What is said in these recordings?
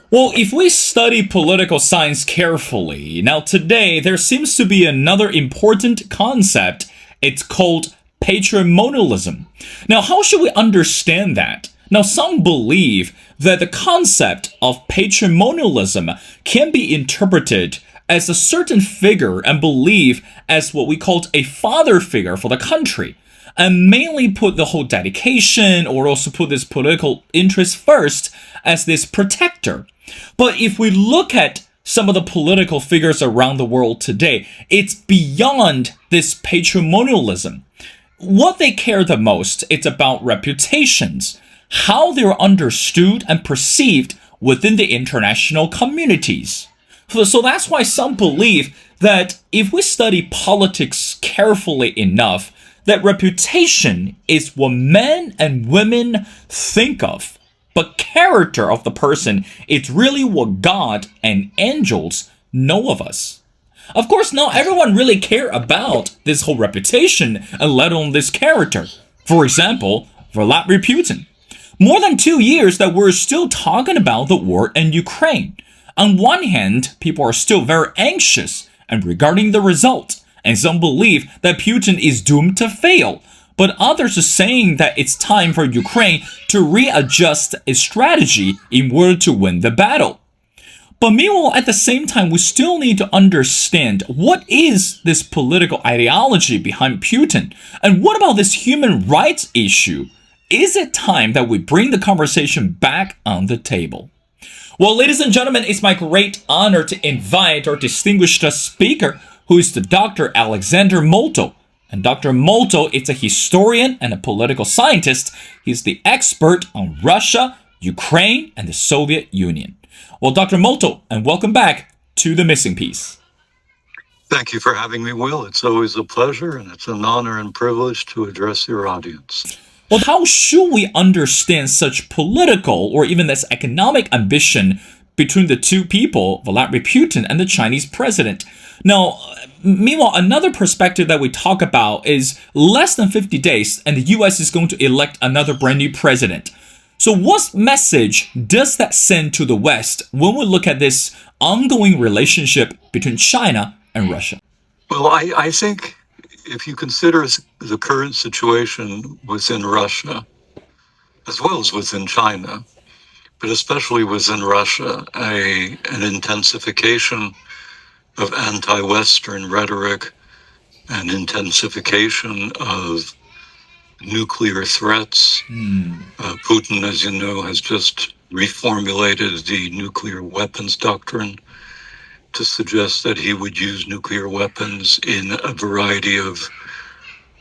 Well, if we study political science carefully, now today there seems to be another important concept. It's called patrimonialism. Now, how should we understand that? Now, some believe that the concept of patrimonialism can be interpreted as a certain figure and believe as what we called a father figure for the country, and mainly put the whole dedication or also put this political interest first as this protector. But if we look at some of the political figures around the world today, it's beyond this patrimonialism. What they care the most, it's about reputations, how they're understood and perceived within the international communities. So that's why some believe that if we study politics carefully enough, that reputation is what men and women think of. But character of the person is really what God and angels know of us. Of course, not everyone really care about this whole reputation and let alone this character. For example, Vladimir Putin. More than 2 years that we're still talking about the war in Ukraine. On one hand, people are still very anxious and regarding the result, and some believe that Putin is doomed to fail. But others are saying that it's time for Ukraine to readjust its strategy in order to win the battle. But meanwhile, at the same time, we still need to understand what is this political ideology behind Putin, and what about this human rights issue? Is it time that we bring the conversation back on the table? Well, ladies and gentlemen, it's my great honor to invite our distinguished speaker, who is the Dr. Alexander Motyl. And Dr. Motyl is a historian and a political scientist. He's the expert on Russia, Ukraine, and the Soviet Union. Well, Dr. Motyl, and welcome back to The Missing Piece. Thank you for having me, Will. It's always a pleasure, and it's an honor and privilege to address your audience. Well, how should we understand such political or even this economic ambition between the two people, Vladimir Putin and the Chinese president? Now, meanwhile, another perspective that we talk about is less than 50 days and the US is going to elect another brand new president. So what message does that send to the West when we look at this ongoing relationship between China and Russia? Well, I think if you consider the current situation within Russia, as well as within China, but especially within Russia, an intensification of anti-Western rhetoric, an intensification of nuclear threats. Putin, as you know, has just reformulated the nuclear weapons doctrine to suggest that he would use nuclear weapons in a variety of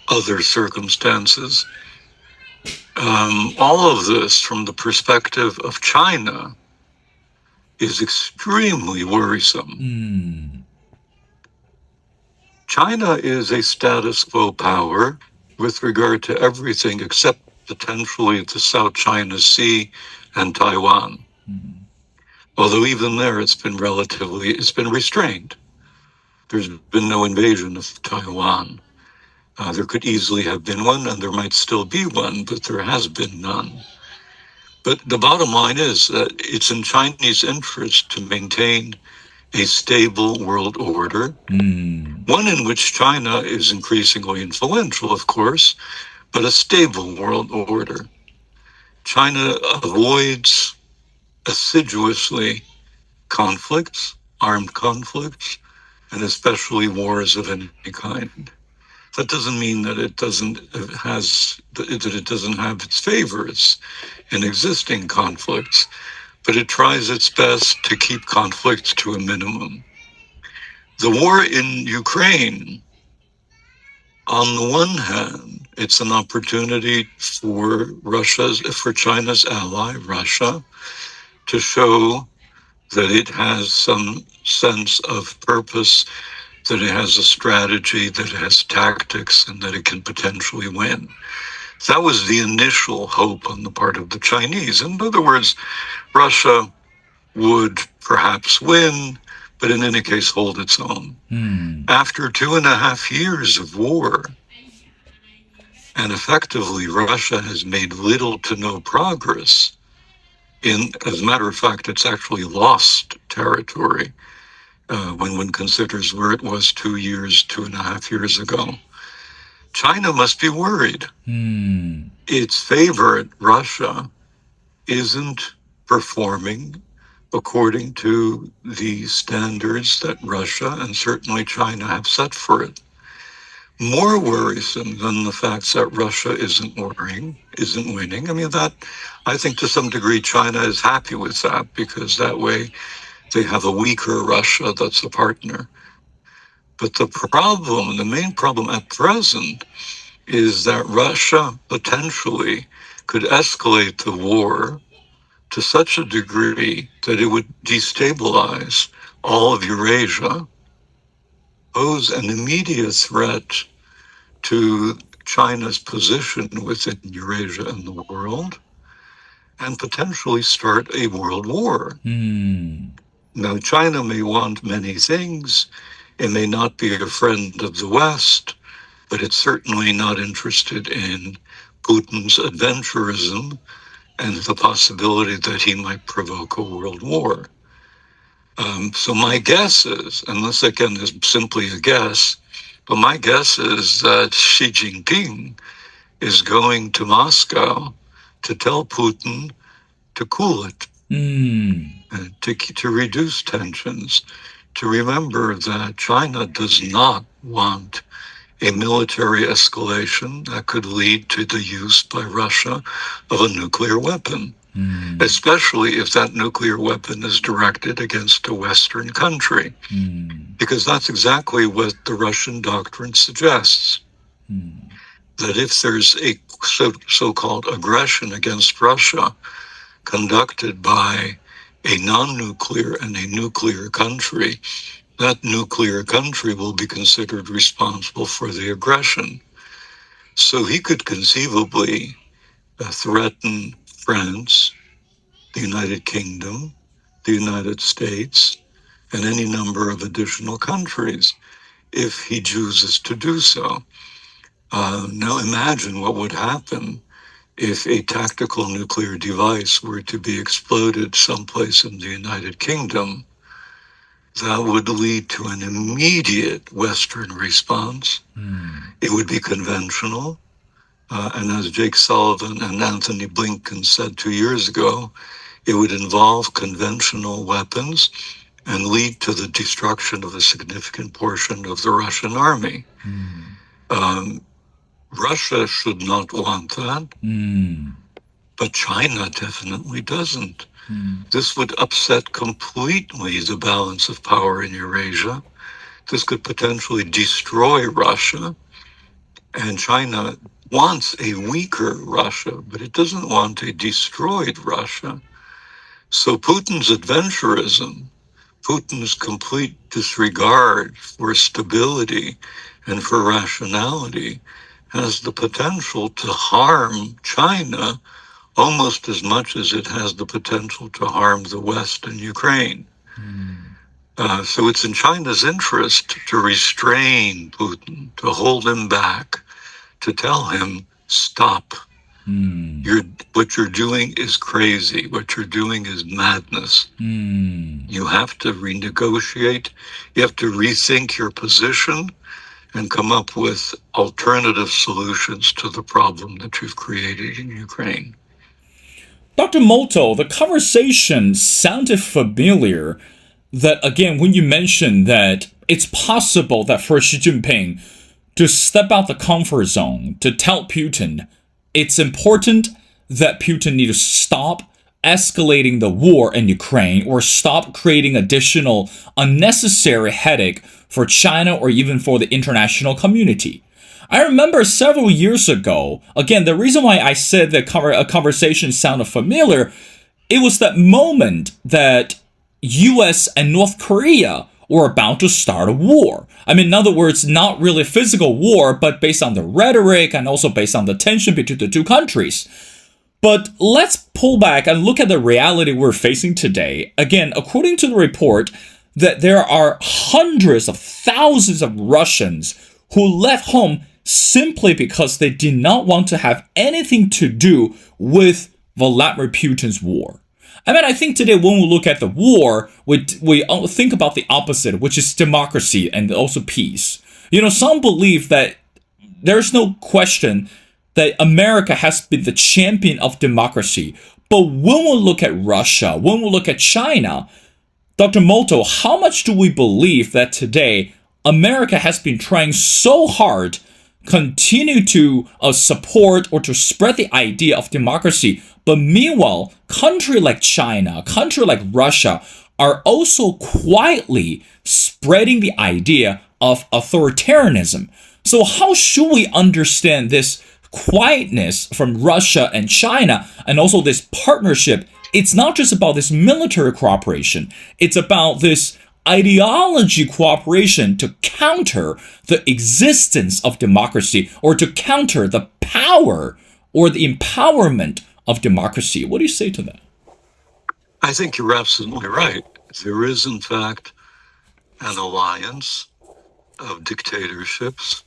other circumstances. All of this, from the perspective of China, is extremely worrisome. China is a status quo power with regard to everything except potentially the South China Sea and Taiwan. Although even there it's been restrained. There's been no invasion of Taiwan. There could easily have been one, and there might still be one, but there has been none. But the bottom line is that it's in Chinese interest to maintain a stable world order, one in which China is increasingly influential, of course, but a stable world order. China avoids assiduously conflicts, armed conflicts, and especially wars of any kind. That doesn't mean that it doesn't have its favorites in existing conflicts, but it tries its best to keep conflicts to a minimum. The war in Ukraine, on the one hand, it's an opportunity for China's ally, Russia, to show that it has some sense of purpose, that it has a strategy, that it has tactics, and that it can potentially win. That was the initial hope on the part of the Chinese. In other words, Russia would perhaps win, but in any case hold its own. After 2.5 years of war, and effectively Russia has made little to no progress As a matter of fact, it's actually lost territory when one considers where it was 2.5 years ago. China must be worried. Its favorite, Russia, isn't performing according to the standards that Russia and certainly China have set for it. More worrisome than the fact that Russia isn't winning. I mean, that, I think to some degree China is happy with that, because that way they have a weaker Russia that's a partner. But the main problem at present, is that Russia potentially could escalate the war to such a degree that it would destabilize all of Eurasia, pose an immediate threat to China's position within Eurasia and the world, and potentially start a world war. Now, China may want many things. It may not be a friend of the West, but it's certainly not interested in Putin's adventurism and the possibility that he might provoke a world war. So my guess is, and this again is simply a guess, but my guess is that Xi Jinping is going to Moscow to tell Putin to cool it, to reduce tensions, to remember that China does not want a military escalation that could lead to the use by Russia of a nuclear weapon, especially if that nuclear weapon is directed against a Western country, because that's exactly what the Russian doctrine suggests, that if there's a so-called aggression against Russia conducted by a non-nuclear and a nuclear country, that nuclear country will be considered responsible for the aggression. So he could conceivably threaten France, the United Kingdom, the United States, and any number of additional countries if he chooses to do so. Now imagine what would happen if a tactical nuclear device were to be exploded someplace in the United Kingdom. That would lead to an immediate Western response. It would be conventional. And as Jake Sullivan and Anthony Blinken said 2 years ago, it would involve conventional weapons and lead to the destruction of a significant portion of the Russian army. Russia should not want that, but China definitely doesn't. This would upset completely the balance of power in Eurasia. This could potentially destroy Russia. And China wants a weaker Russia, but it doesn't want a destroyed Russia. So Putin's adventurism, Putin's complete disregard for stability and for rationality has the potential to harm China almost as much as it has the potential to harm the West and Ukraine. So it's in China's interest to restrain Putin, to hold him back, to tell him, stop. What you're doing is crazy. What you're doing is madness. You have to renegotiate. You have to rethink your position and come up with alternative solutions to the problem that you've created in Ukraine. Dr. Motyl, the conversation sounded familiar. That again, when you mentioned that it's possible that for Xi Jinping to step out the comfort zone, to tell Putin it's important that Putin need to stop escalating the war in Ukraine or stop creating additional unnecessary headache for China or even for the international community. I remember several years ago, again, the reason why I said that a conversation sounded familiar, it was that moment that US and North Korea were about to start a war. I mean, in other words, not really a physical war, but based on the rhetoric and also based on the tension between the two countries. But let's pull back and look at the reality we're facing today. Again, according to the report, that there are hundreds of thousands of Russians who left home simply because they did not want to have anything to do with Vladimir Putin's war. I mean, I think today when we look at the war, we think about the opposite, which is democracy and also peace. Some believe that there's no question that America has been the champion of democracy. But when we look at Russia, when we look at China, Dr. Motyl, how much do we believe that today America has been trying so hard continue to support or to spread the idea of democracy, but meanwhile, country like China, country like Russia are also quietly spreading the idea of authoritarianism. So how should we understand this quietness from Russia and China, and also this partnership? It's not just about this military cooperation. It's about this ideology cooperation to counter the existence of democracy, or to counter the power or the empowerment of democracy. What do you say to that? I think you're absolutely right. There is, in fact, an alliance of dictatorships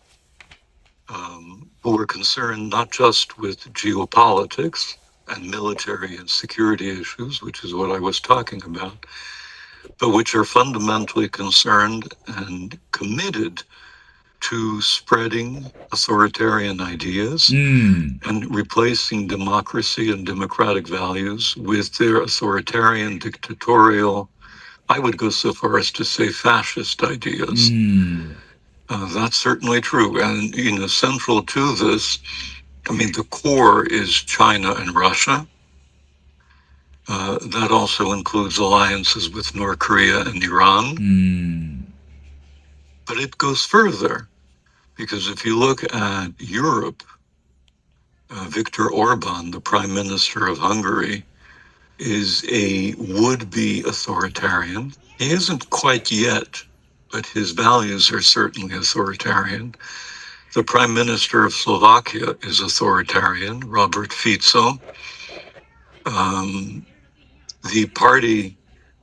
who are concerned not just with geopolitics and military and security issues, which is what I was talking about, but which are fundamentally concerned and committed to spreading authoritarian ideas and replacing democracy and democratic values with their authoritarian, dictatorial, I would go so far as to say fascist ideas. That's certainly true. And, central to this, the core is China and Russia. That also includes alliances with North Korea and Iran. But it goes further, because if you look at Europe, Viktor Orban, the Prime Minister of Hungary, is a would-be authoritarian. He isn't quite yet, but his values are certainly authoritarian. The Prime Minister of Slovakia is authoritarian, Robert Fico. The party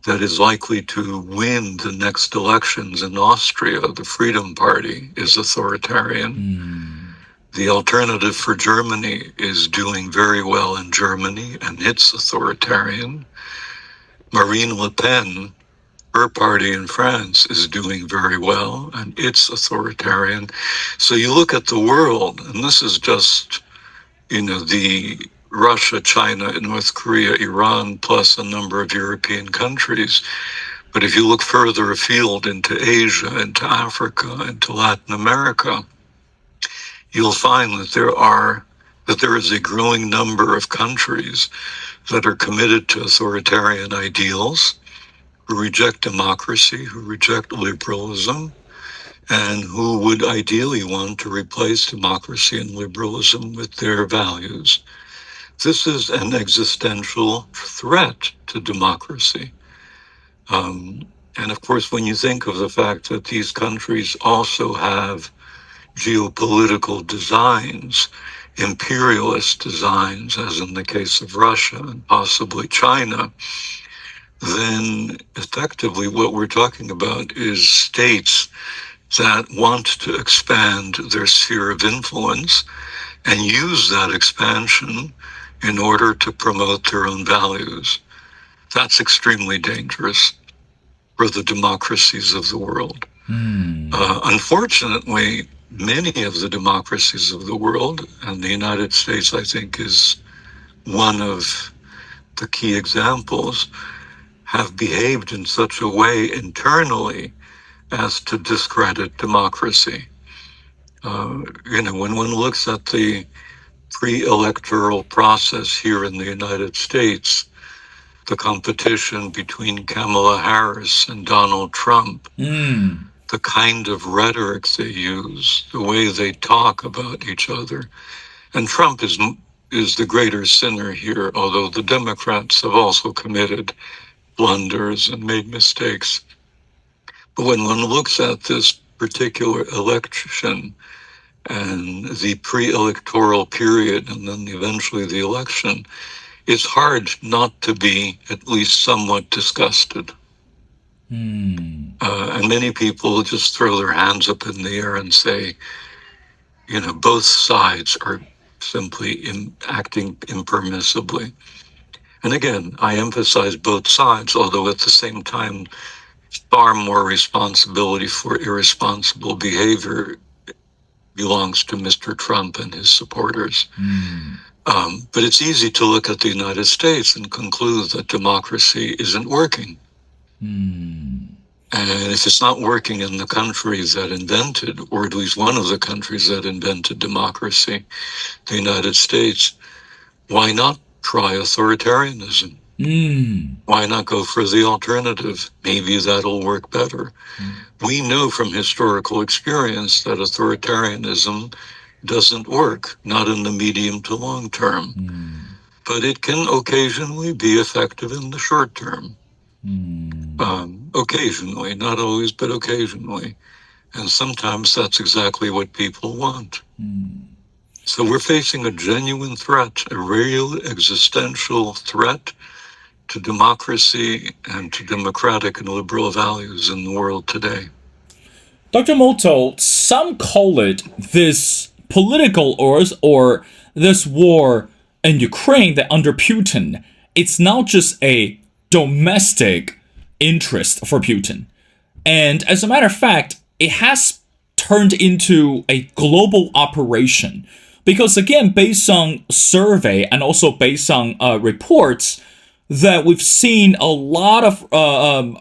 that is likely to win the next elections in Austria, the Freedom Party, is authoritarian. The Alternative for Germany is doing very well in Germany, and it's authoritarian. Marine Le Pen, her party in France, is doing very well, and it's authoritarian. So you look at the world, and this is just, the Russia, China, North Korea, Iran, plus a number of European countries. But if you look further afield into Asia, into Africa, into Latin America, you'll find that there is a growing number of countries that are committed to authoritarian ideals, who reject democracy, who reject liberalism, and who would ideally want to replace democracy and liberalism with their values. This is an existential threat to democracy. And of course, when you think of the fact that these countries also have geopolitical designs, imperialist designs, as in the case of Russia and possibly China, then effectively what we're talking about is states that want to expand their sphere of influence and use that expansion in order to promote their own values. That's extremely dangerous for the democracies of the world. Unfortunately, many of the democracies of the world, and the United States, I think, is one of the key examples, have behaved in such a way internally as to discredit democracy. When one looks at the pre-electoral process here in the United States, the competition between Kamala Harris and Donald Trump, the kind of rhetoric they use, the way they talk about each other. And Trump is the greater sinner here, although the Democrats have also committed blunders and made mistakes. But when one looks at this particular election and the pre-electoral period and then eventually the election, it's hard not to be at least somewhat disgusted. And many people just throw their hands up in the air and say, both sides are simply acting impermissibly. And again, I emphasize both sides, although at the same time, far more responsibility for irresponsible behavior belongs to Mr. Trump and his supporters. But it's easy to look at the United States and conclude that democracy isn't working. And if it's not working in the country that invented, or at least one of the countries that invented democracy, the United States, why not try authoritarianism? Why not go for the alternative? Maybe that'll work better. We know from historical experience that authoritarianism doesn't work, not in the medium to long term. But it can occasionally be effective in the short term. Occasionally, not always, but occasionally. And sometimes that's exactly what people want. So we're facing a genuine threat, a real existential threat to democracy and to democratic and liberal values in the world today. Dr. Motyl, some call it this political or this war in Ukraine that under Putin, it's not just a domestic interest for Putin. And as a matter of fact, it has turned into a global operation. Because again, based on survey and also based on reports, that we've seen a lot of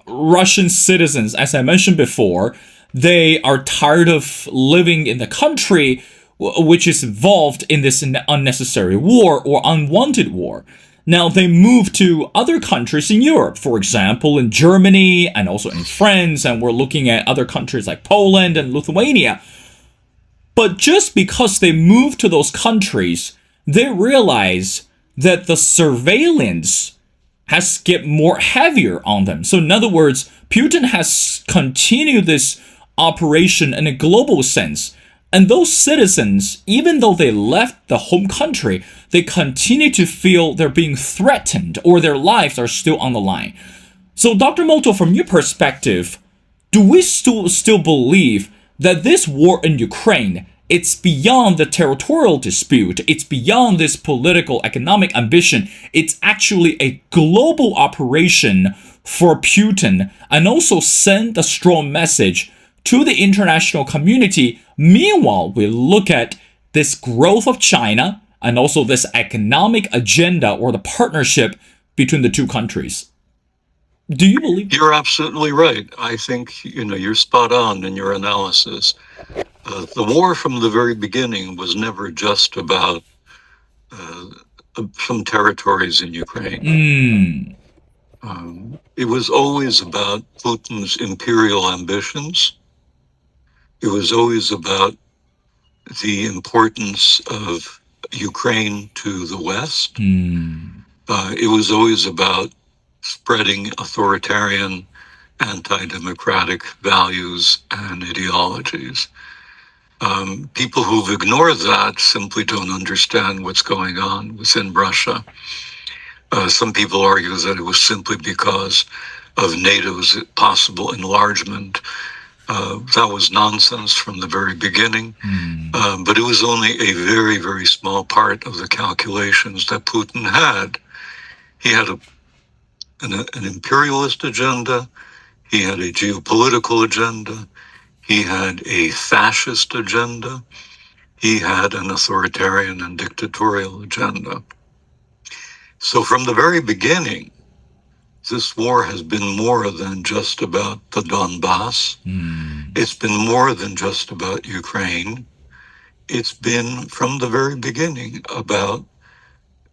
Russian citizens, as I mentioned before, they are tired of living in the country which is involved in this unnecessary war or unwanted war. Now they move to other countries in Europe, for example, in Germany and also in France, and we're looking at other countries like Poland and Lithuania. But just because they move to those countries, they realize that the surveillance has get more heavier on them. So in other words, Putin has continued this operation in a global sense. And those citizens, even though they left the home country, they continue to feel they're being threatened or their lives are still on the line. So Dr. Motyl, from your perspective, do we still believe that this war in Ukraine, it's beyond the territorial dispute, it's beyond this political, economic ambition, it's actually a global operation for Putin, and also send a strong message to the international community? Meanwhile, we look at this growth of China and also this economic agenda or the partnership between the two countries. Do you believe? You're absolutely right. I think, you're spot on in your analysis. The war from the very beginning was never just about some territories in Ukraine. It was always about Putin's imperial ambitions. It was always about the importance of Ukraine to the West. It was always about spreading authoritarian, anti-democratic values and ideologies. People who've ignored that simply don't understand what's going on within Russia. Some people argue that it was simply because of NATO's possible enlargement. That was nonsense from the very beginning. But it was only a very, very small part of the calculations that Putin had. He had an imperialist agenda. He had a geopolitical agenda. He had a fascist agenda. He had an authoritarian and dictatorial agenda. So from the very beginning, this war has been more than just about the Donbass. It's been more than just about Ukraine. It's been from the very beginning about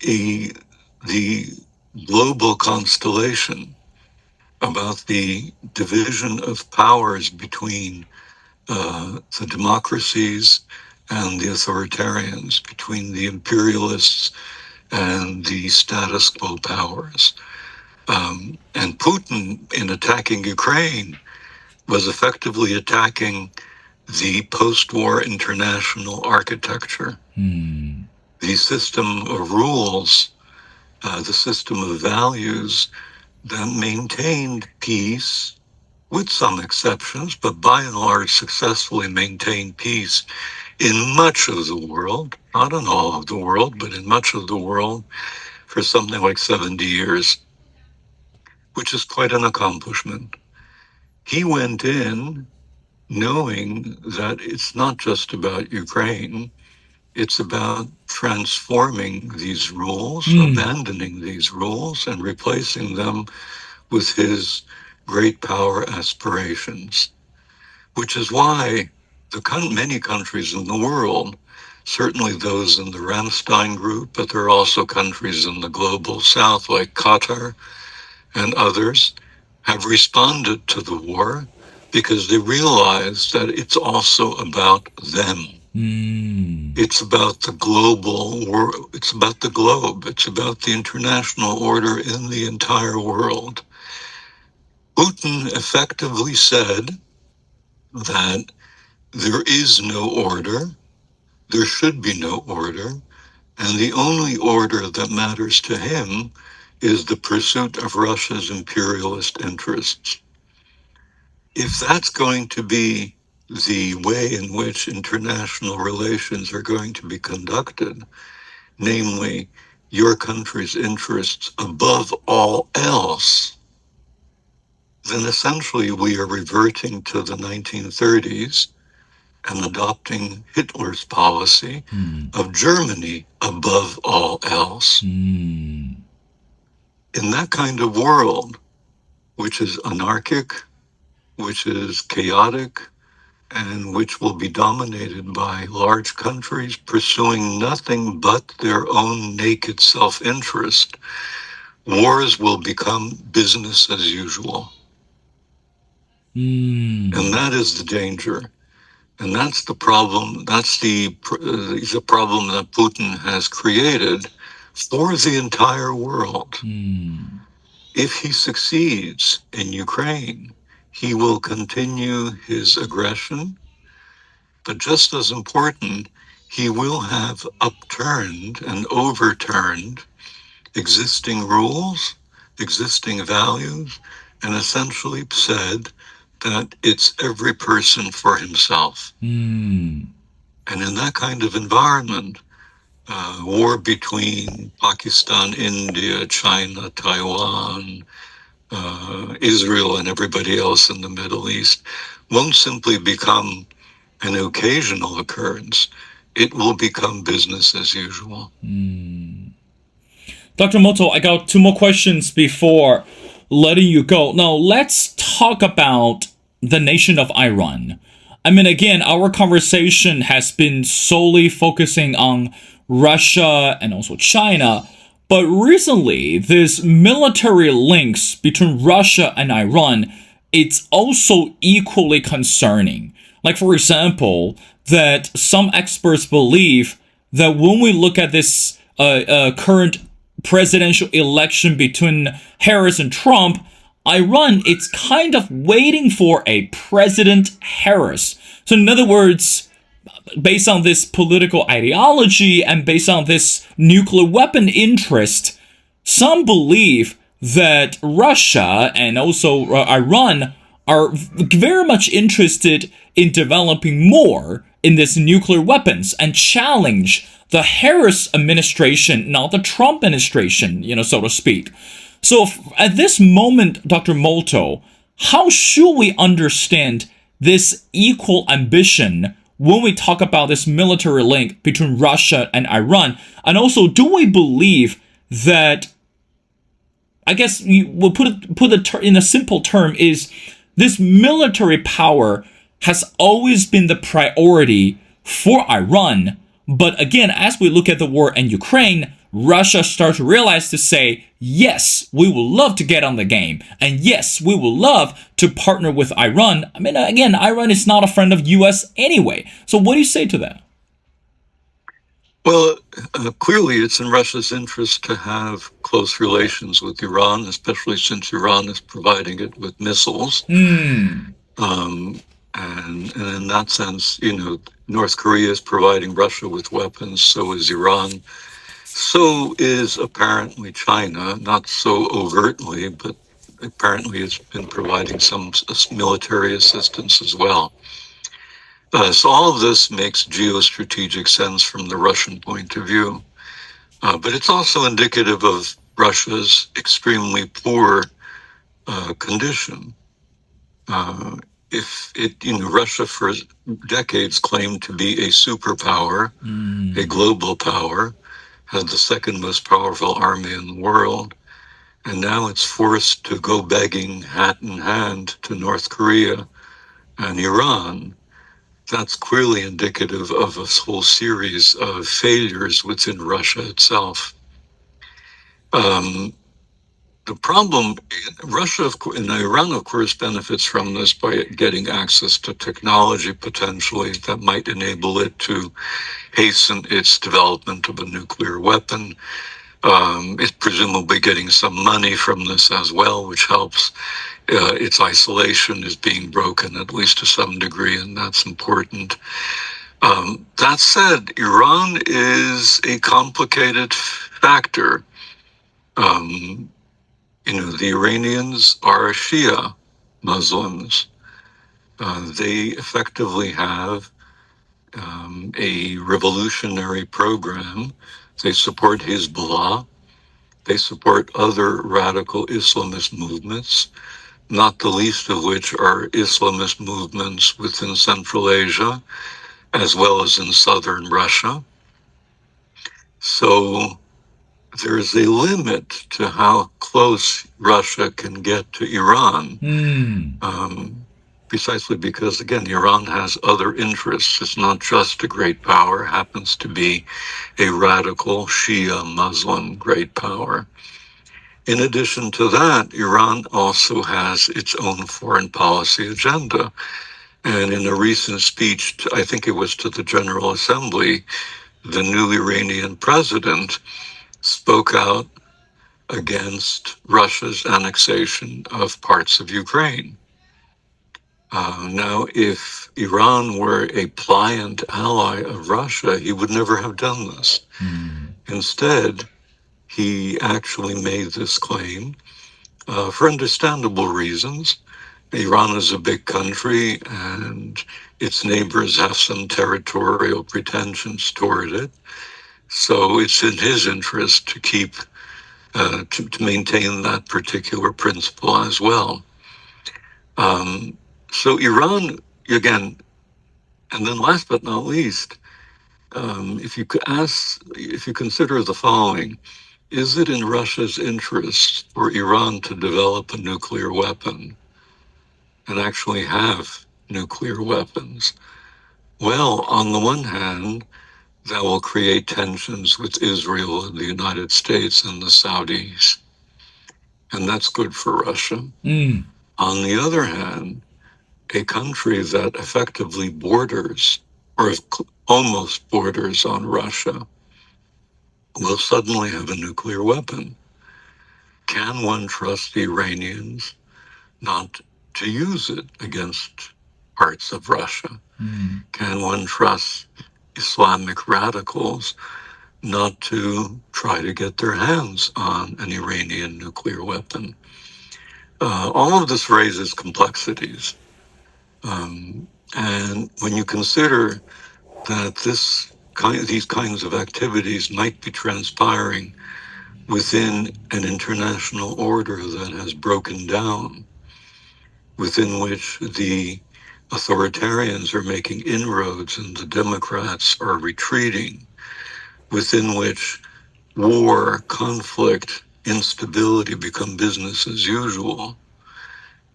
the global constellation, about the division of powers between the democracies and the authoritarians, between the imperialists and the status quo powers. And Putin, in attacking Ukraine, was effectively attacking the post-war international architecture, the system of rules, the system of values that maintained peace, with some exceptions, but by and large successfully maintained peace in much of the world, not in all of the world, but in much of the world, for something like 70 years, which is quite an accomplishment. He went in knowing that it's not just about Ukraine, it's about transforming these rules, abandoning these rules, and replacing them with his great power aspirations, which is why many countries in the world, certainly those in the Ramstein group, but there are also countries in the global south like Qatar and others, have responded to the war because they realize that it's also about them. It's about the global world. It's about the globe. It's about the international order in the entire world. Putin effectively said that there is no order, there should be no order, and the only order that matters to him is the pursuit of Russia's imperialist interests. If that's going to be the way in which international relations are going to be conducted, namely your country's interests above all else, then essentially we are reverting to the 1930s and adopting Hitler's policy of Germany above all else. In that kind of world, which is anarchic, which is chaotic, and which will be dominated by large countries pursuing nothing but their own naked self-interest, wars will become business as usual. And that is the danger. And that's the problem. That's the problem that Putin has created for the entire world. If he succeeds in Ukraine, he will continue his aggression. But just as important, he will have upturned and overturned existing rules, existing values, and essentially said that it's every person for himself. And in that kind of environment, war between Pakistan, India, China, Taiwan, Israel, and everybody else in the Middle East won't simply become an occasional occurrence. It will become business as usual. Dr. Motyl, I got two more questions before letting you go. Now, let's talk about the nation of Iran. I mean, again, our conversation has been solely focusing on Russia and also China. But recently, this military links between Russia and Iran, it's also equally concerning. Like, for example, that some experts believe that when we look at this current presidential election between Harris and Trump, Iran, it's kind of waiting for a President Harris. So in other words, based on this political ideology and based on this nuclear weapon interest, some believe that Russia and also Iran are very much interested in developing more in this nuclear weapons and challenge the Harris administration, not the Trump administration, so to speak. So at this moment, Dr. Motyl, how should we understand this equal ambition when we talk about this military link between Russia and Iran? And also, do we believe that, I guess we'll put it in a simple term, is this military power has always been the priority for Iran. But again, as we look at the war in Ukraine, Russia starts to realize to say, yes, we would love to get on the game. And yes, we would love to partner with Iran. I mean, again, Iran is not a friend of US anyway. So what do you say to that? Well, clearly it's in Russia's interest to have close relations with Iran, especially since Iran is providing it with missiles. And in that sense, North Korea is providing Russia with weapons, so is Iran. So is apparently China, not so overtly, but apparently it's been providing some military assistance as well. So all of this makes geostrategic sense from the Russian point of view. But it's also indicative of Russia's extremely poor condition. If it, Russia for decades claimed to be a superpower, a global power, had the second most powerful army in the world, and now it's forced to go begging hat in hand to North Korea and Iran. That's clearly indicative of a whole series of failures within Russia itself. The problem, Russia and Iran, of course, benefits from this by getting access to technology potentially that might enable it to hasten its development of a nuclear weapon. It's presumably getting some money from this as well, which helps. Its isolation is being broken, at least to some degree, and that's important. That said, Iran is a complicated factor. The Iranians are Shia Muslims. They effectively have a revolutionary program. They support Hezbollah. They support other radical Islamist movements, not the least of which are Islamist movements within Central Asia, as well as in southern Russia. So there's a limit to how close Russia can get to Iran, precisely because, again, Iran has other interests. It's not just a great power, it happens to be a radical Shia Muslim great power. In addition to that, Iran also has its own foreign policy agenda. And in a recent speech, I think it was to the General Assembly, the new Iranian president spoke out against Russia's annexation of parts of Ukraine. Now, if Iran were a pliant ally of Russia, he would never have done this. Instead, he actually made this claim for understandable reasons. Iran is a big country, and its neighbors have some territorial pretensions toward it. So it's in his interest to keep to maintain that particular principle as well. So Iran, again, and then last but not least, if you consider the following, is it in Russia's interest for Iran to develop a nuclear weapon and actually have nuclear weapons? Well, on the one hand, that will create tensions with Israel and the United States and the Saudis, and that's good for Russia. On the other hand, a country that effectively borders or almost borders on Russia will suddenly have a nuclear weapon. Can one trust the Iranians not to use it against parts of Russia? Can one trust Islamic radicals not to try to get their hands on an Iranian nuclear weapon? All of this raises complexities. And when you consider that these kinds of activities might be transpiring within an international order that has broken down, within which the authoritarians are making inroads and the Democrats are retreating, within which war, conflict, instability become business as usual,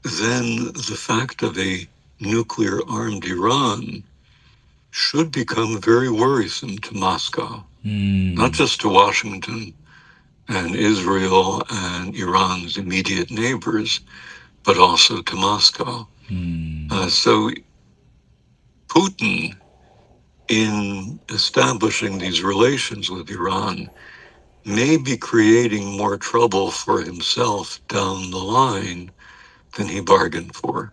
then the fact of a nuclear-armed Iran should become very worrisome to Moscow, not just to Washington and Israel and Iran's immediate neighbors, but also to Moscow. So Putin, in establishing these relations with Iran, may be creating more trouble for himself down the line than he bargained for.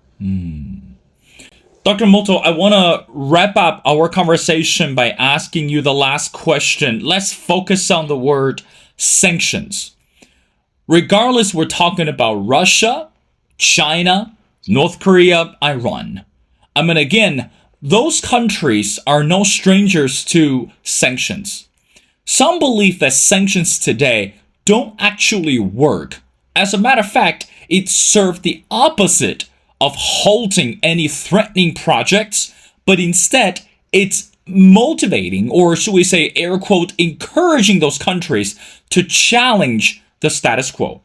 Dr. Motyl, I want to wrap up our conversation by asking you the last question. Let's focus on the word sanctions. Regardless, we're talking about Russia, China, North Korea, Iran. I mean, again, those countries are no strangers to sanctions. Some believe that sanctions today don't actually work. As a matter of fact, it served the opposite of halting any threatening projects, but instead it's motivating, or should we say, air quote, encouraging those countries to challenge the status quo.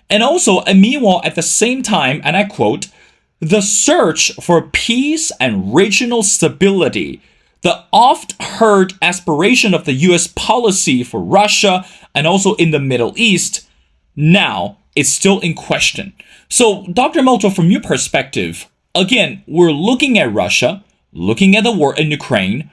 And also, and meanwhile, at the same time, and I quote, the search for peace and regional stability, the oft heard aspiration of the US policy for Russia and also in the Middle East, now is still in question. So, Dr. Motyl, from your perspective, again, we're looking at Russia, looking at the war in Ukraine.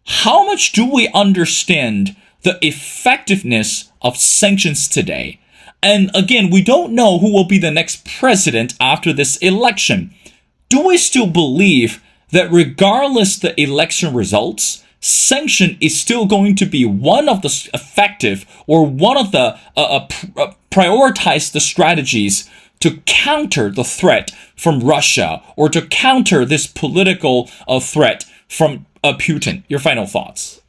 How much do we understand the effectiveness of sanctions today? And again, we don't know who will be the next president after this election. Do we still believe that regardless the election results, sanction is still going to be one of the effective or one of the prioritized the strategies to counter the threat from Russia or to counter this political threat from Putin? Your final thoughts.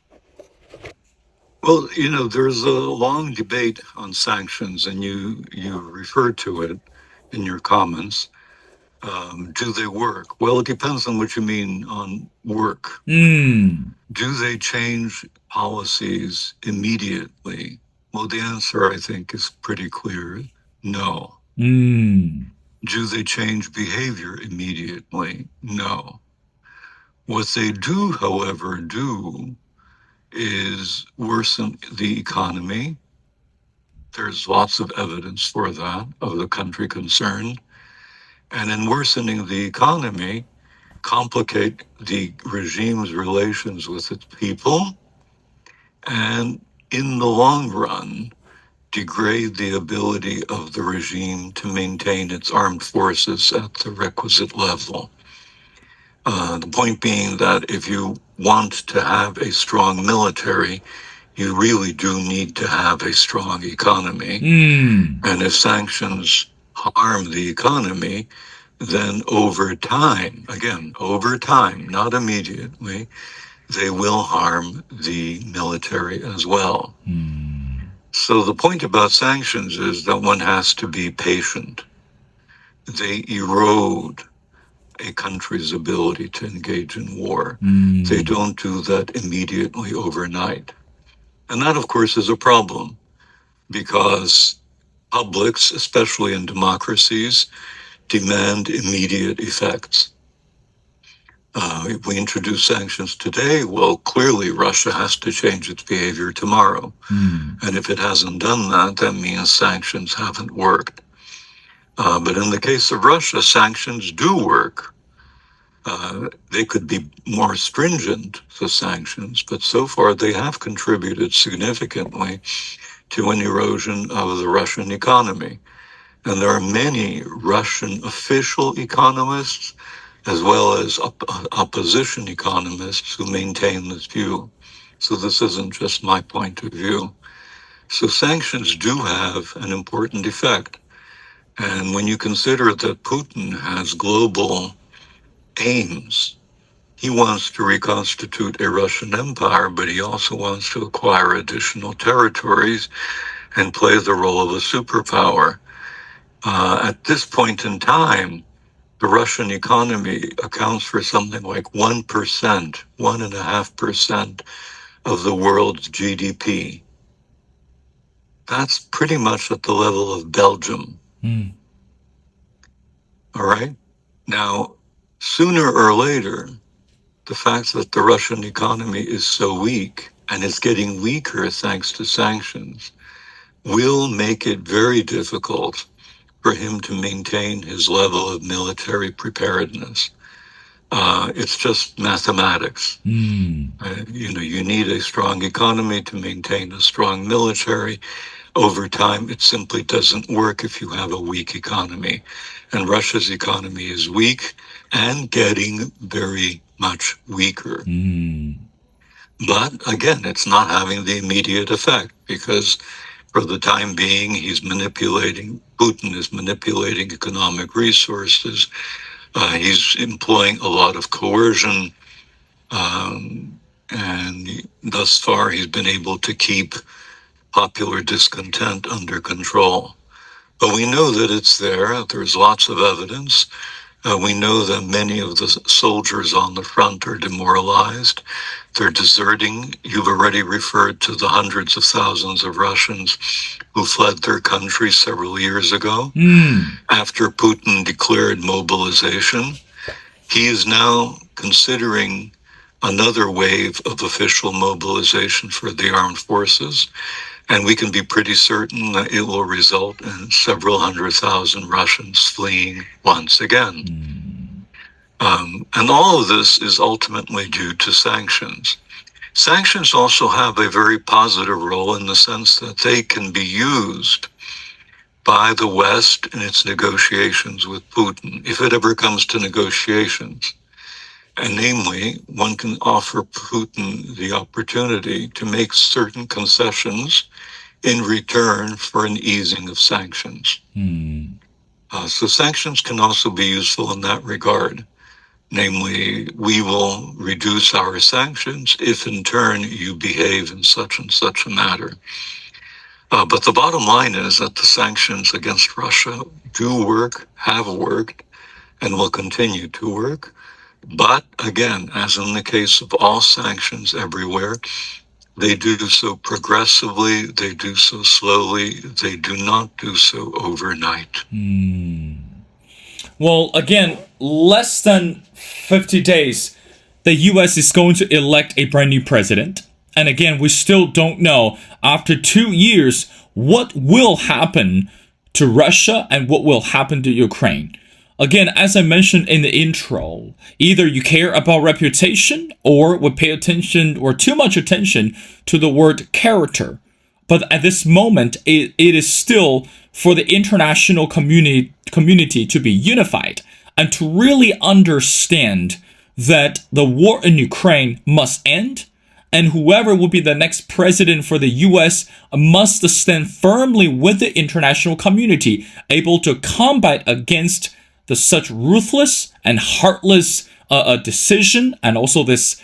Well, there's a long debate on sanctions, and you referred to it in your comments. Do they work? Well, it depends on what you mean on work. Do they change policies immediately? Well, the answer, I think, is pretty clear. No. Do they change behavior immediately? No. What they do, however, is worsen the economy. There's lots of evidence for that of the country concerned. And in worsening the economy, complicate the regime's relations with its people, and in the long run, degrade the ability of the regime to maintain its armed forces at the requisite level. The point being that if you want to have a strong military, you really do need to have a strong economy. And if sanctions harm the economy, then over time, again, over time, not immediately, they will harm the military as well. So the point about sanctions is that one has to be patient. They erode a country's ability to engage in war. They don't do that immediately overnight. And that, of course, is a problem because publics, especially in democracies, demand immediate effects. If we introduce sanctions today, well, clearly Russia has to change its behavior tomorrow. And if it hasn't done that, that means sanctions haven't worked. But in the case of Russia, sanctions do work. They could be more stringent, the sanctions, but so far they have contributed significantly to an erosion of the Russian economy. And there are many Russian official economists as well as opposition economists who maintain this view. So this isn't just my point of view. So sanctions do have an important effect. And when you consider that Putin has global aims, he wants to reconstitute a Russian empire, but he also wants to acquire additional territories and play the role of a superpower. At this point in time, the Russian economy accounts for something like 1%, 1.5% of the world's GDP. That's pretty much at the level of Belgium. All right? Now, sooner or later, the fact that the Russian economy is so weak, and it's getting weaker thanks to sanctions, will make it very difficult for him to maintain his level of military preparedness. It's just mathematics. You need a strong economy to maintain a strong military. Over time, it simply doesn't work if you have a weak economy. And Russia's economy is weak and getting very much weaker. But again, it's not having the immediate effect because for the time being, Putin is manipulating economic resources. He's employing a lot of coercion. and thus far he's been able to keep popular discontent under control. But we know that it's there. There's lots of evidence. We know that many of the soldiers on the front are demoralized. They're deserting. You've already referred to the hundreds of thousands of Russians who fled their country several years ago after Putin declared mobilization. He is now considering another wave of official mobilization for the armed forces, and we can be pretty certain that it will result in several 100,000 Russians fleeing once again. And all of this is ultimately due to sanctions. Sanctions also have a very positive role in the sense that they can be used by the West in its negotiations with Putin, if it ever comes to negotiations. And namely, one can offer Putin the opportunity to make certain concessions in return for an easing of sanctions. So sanctions can also be useful in that regard. Namely, we will reduce our sanctions if in turn you behave in such and such a matter. But the bottom line is that the sanctions against Russia do work, have worked, and will continue to work. But again, as in the case of all sanctions everywhere, they do so progressively, they do so slowly, they do not do so overnight. Well, again, less than 50 days, the US is going to elect a brand new president. And again, we still don't know, after 2 years, what will happen to Russia and what will happen to Ukraine. Again, as I mentioned in the intro, either you care about reputation or would pay attention or too much attention to the word character. But at this moment, it is still for the international community to be unified and to really understand that the war in Ukraine must end, and whoever will be the next president for the US must stand firmly with the international community, able to combat against the such ruthless and heartless decision, and also this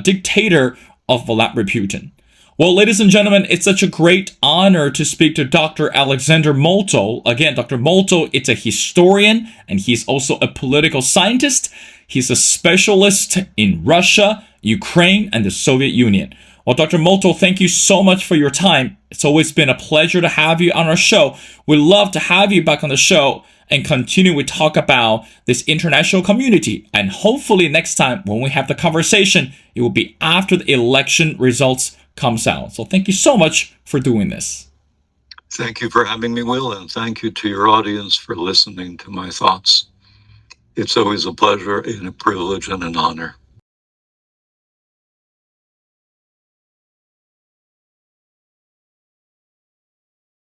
dictator of Vladimir Putin. Well, ladies and gentlemen, it's such a great honor to speak to Dr. Alexander Motyl. Again, Dr. Motyl, it's a historian, and he's also a political scientist. He's a specialist in Russia, Ukraine, and the Soviet Union. Well, Dr. Motyl, thank you so much for your time. It's always been a pleasure to have you on our show. We'd love to have you back on the show and continue to talk about this international community. And hopefully next time when we have the conversation, it will be after the election results comes out. So thank you so much for doing this. Thank you for having me, Will, and thank you to your audience for listening to my thoughts. It's always a pleasure and a privilege and an honor.